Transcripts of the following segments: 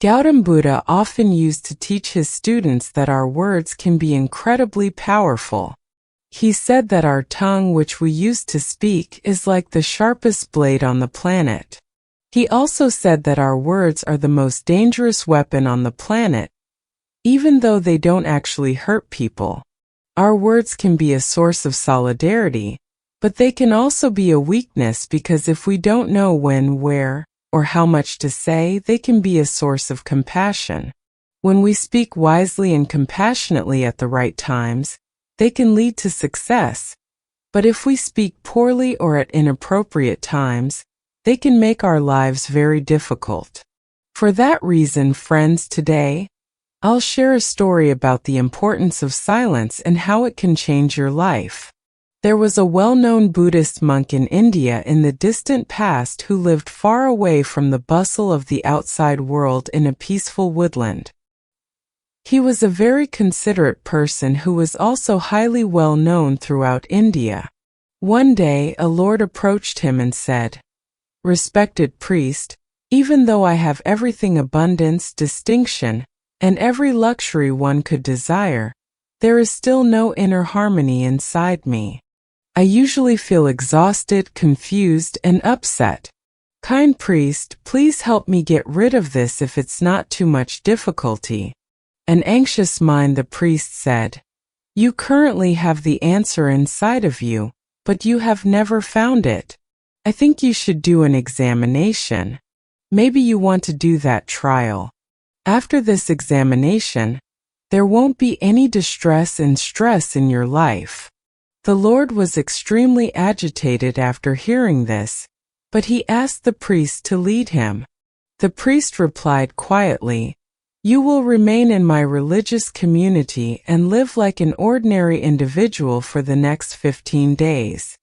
Gautama Buddha often used to teach his students that our words can be incredibly powerful. He said that our tongue, which we use to speak, is like the sharpest blade on the planet. He also said that our words are the most dangerous weapon on the planet, even though they don't actually hurt people. Our words can be a source of solidarity, but they can also be a weakness because if we don't know when, where, or how much to say, they can be a source of compassion. When we speak wisely and compassionately at the right times, they can lead to success. But if we speak poorly or at inappropriate times, they can make our lives very difficult. For that reason, friends, today, I'll share a story about the importance of silence and how it can change your life. There was a well-known Buddhist monk in India in the distant past who lived far away from the bustle of the outside world in a peaceful woodland. He was a very considerate person who was also highly well known throughout India. One day, a lord approached him and said, "Respected priest, even though I have everything abundance, distinction, and every luxury one could desire, there is still no inner harmony inside me. I usually feel exhausted, confused, and upset. Kind priest, please help me get rid of this if it's not too much difficulty." An anxious mind, the priest said, "You currently have the answer inside of you, but you have never found it. I think you should do an examination. Maybe you want to do that trial. After this examination, there won't be any distress and stress in your life." The Lord was extremely agitated after hearing this, but he asked the priest to lead him. The priest replied quietly, "You will remain in my religious community and live like an ordinary individual for the next 15 days.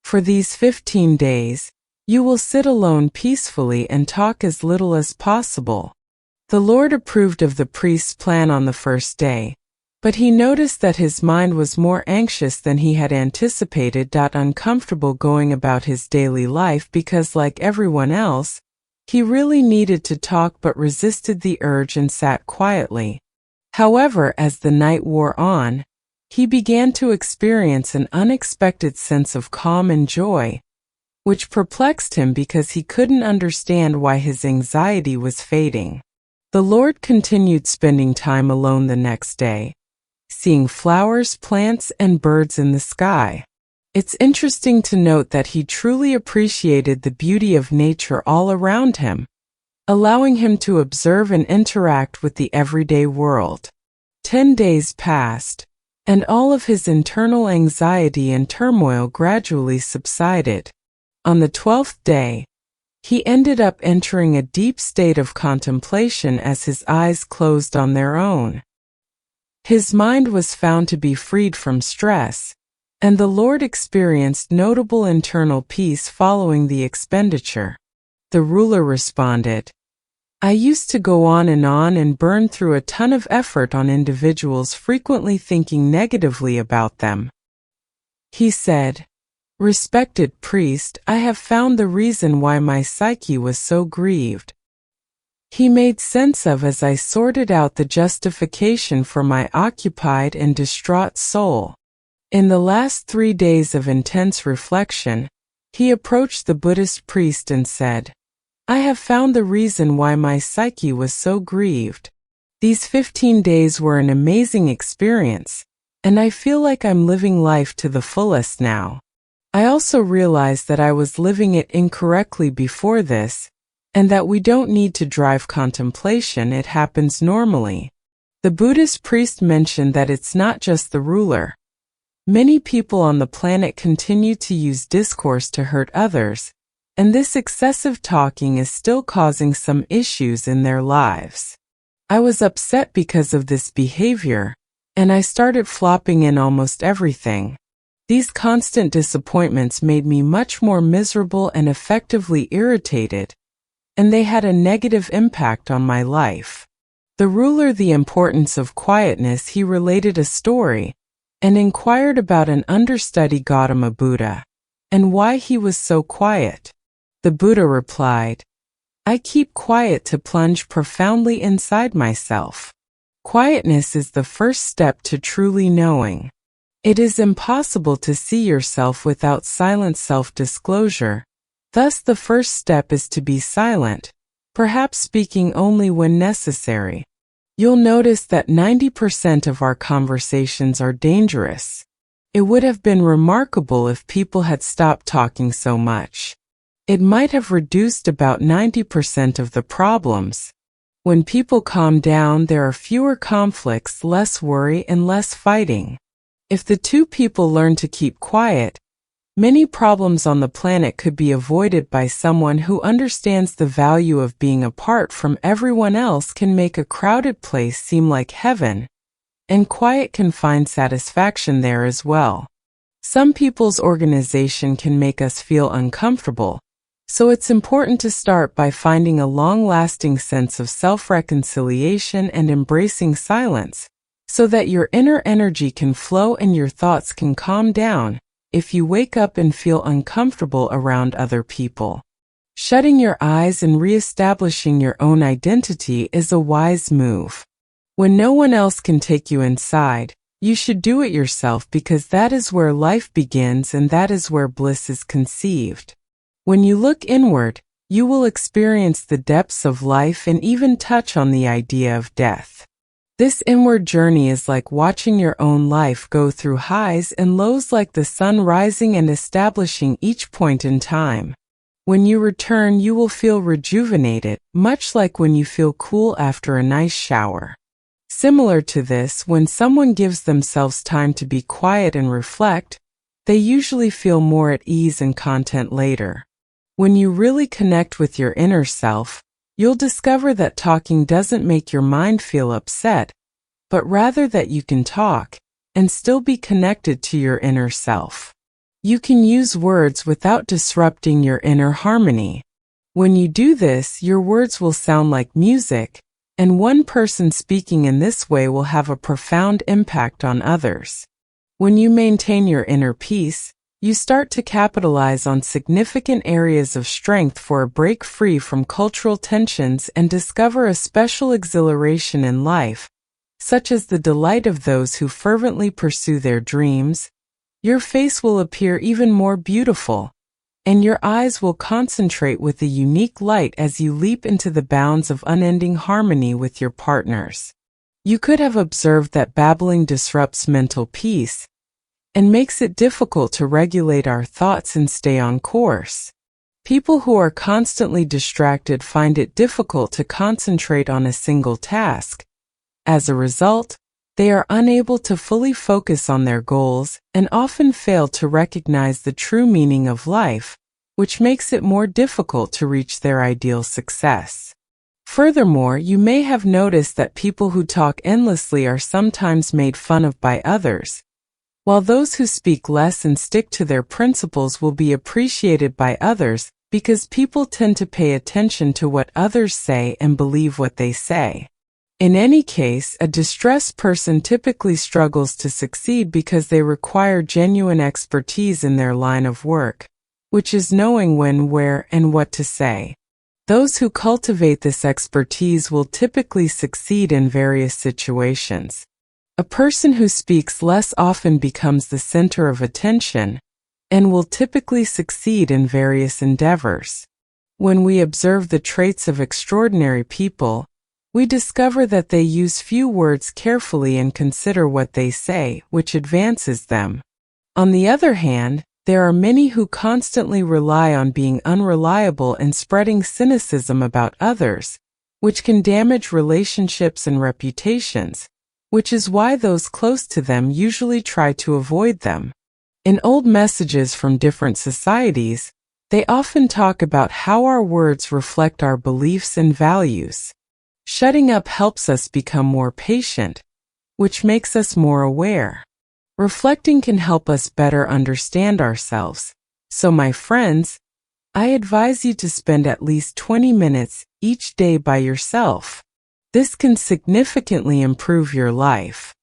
For these 15 days, you will sit alone peacefully and talk as little as possible." The Lord approved of the priest's plan on the first day, but he noticed that his mind was more anxious than he had anticipated, uncomfortable going about his daily life because, like everyone else, he really needed to talk but resisted the urge and sat quietly. However, as the night wore on, he began to experience an unexpected sense of calm and joy, which perplexed him because he couldn't understand why his anxiety was fading. The Lord continued spending time alone the next day, seeing flowers, plants, and birds in the sky. It's interesting to note that he truly appreciated the beauty of nature all around him, allowing him to observe and interact with the everyday world. 10 days passed, and all of his internal anxiety and turmoil gradually subsided. On the 12th day, he ended up entering a deep state of contemplation as his eyes closed on their own. His mind was found to be freed from stress, and the Lord experienced notable internal peace following the expenditure. The ruler responded, "I used to go on and burn through a ton of effort on individuals, frequently thinking negatively about them." He said, "Respected priest, I have found the reason why my psyche was so grieved. He made sense of as I sorted out the justification for my occupied and distraught soul." In the last 3 days of intense reflection, he approached the Buddhist priest and said, "I have found the reason why my psyche was so grieved. These 15 days were an amazing experience, and I feel like I'm living life to the fullest now. I also realized that I was living it incorrectly before this, and that we don't need to drive contemplation, it happens normally." The Buddhist priest mentioned that it's not just the ruler. Many people on the planet continue to use discourse to hurt others, and this excessive talking is still causing some issues in their lives. I was upset because of this behavior, and I started flopping in almost everything. These constant disappointments made me much more miserable and effectively irritated, and they had a negative impact on my life. The ruler, the importance of quietness, he related a story and inquired about an understudy Gautama Buddha and why he was so quiet. The Buddha replied, I keep quiet to plunge profoundly inside myself. Quietness is the first step to truly knowing. It is impossible to see yourself without silent self-disclosure. Thus, the first step is to be silent, perhaps speaking only when necessary. You'll notice that 90% of our conversations are dangerous. It would have been remarkable if people had stopped talking so much. It might have reduced about 90% of the problems. When people calm down, there are fewer conflicts, less worry, and less fighting. If the two people learn to keep quiet, many problems on the planet could be avoided. By someone who understands the value of being apart from everyone else can make a crowded place seem like heaven, and quiet can find satisfaction there as well. Some people's organization can make us feel uncomfortable, so it's important to start by finding a long-lasting sense of self-reconciliation and embracing silence, so that your inner energy can flow and your thoughts can calm down. If you wake up and feel uncomfortable around other people, shutting your eyes and re-establishing your own identity is a wise move. When no one else can take you inside, you should do it yourself, because that is where life begins and that is where bliss is conceived. When you look inward, you will experience the depths of life and even touch on the idea of death. This inward journey is like watching your own life go through highs and lows, like the sun rising and establishing each point in time. When you return, you will feel rejuvenated, much like when you feel cool after a nice shower. Similar to this, when someone gives themselves time to be quiet and reflect, they usually feel more at ease and content later. When you really connect with your inner self, you'll discover that talking doesn't make your mind feel upset, but rather that you can talk and still be connected to your inner self. You can use words without disrupting your inner harmony. When you do this, your words will sound like music, and one person speaking in this way will have a profound impact on others. When you maintain your inner peace, you start to capitalize on significant areas of strength for a break free from cultural tensions and discover a special exhilaration in life, such as the delight of those who fervently pursue their dreams. Your face will appear even more beautiful, and your eyes will concentrate with a unique light as you leap into the bounds of unending harmony with your partners. You could have observed that babbling disrupts mental peace and makes it difficult to regulate our thoughts and stay on course. People who are constantly distracted find it difficult to concentrate on a single task. As a result, they are unable to fully focus on their goals and often fail to recognize the true meaning of life, which makes it more difficult to reach their ideal success. Furthermore, you may have noticed that people who talk endlessly are sometimes made fun of by others, while those who speak less and stick to their principles will be appreciated by others, because people tend to pay attention to what others say and believe what they say. In any case, a distressed person typically struggles to succeed because they require genuine expertise in their line of work, which is knowing when, where, and what to say. Those who cultivate this expertise will typically succeed in various situations. A person who speaks less often becomes the center of attention and will typically succeed in various endeavors. When we observe the traits of extraordinary people, we discover that they use few words carefully and consider what they say, which advances them. On the other hand, there are many who constantly rely on being unreliable and spreading cynicism about others, which can damage relationships and reputations, which is why those close to them usually try to avoid them. In old messages from different societies, they often talk about how our words reflect our beliefs and values. Shutting up helps us become more patient, which makes us more aware. Reflecting can help us better understand ourselves. So, my friends, I advise you to spend at least 20 minutes each day by yourself. This can significantly improve your life.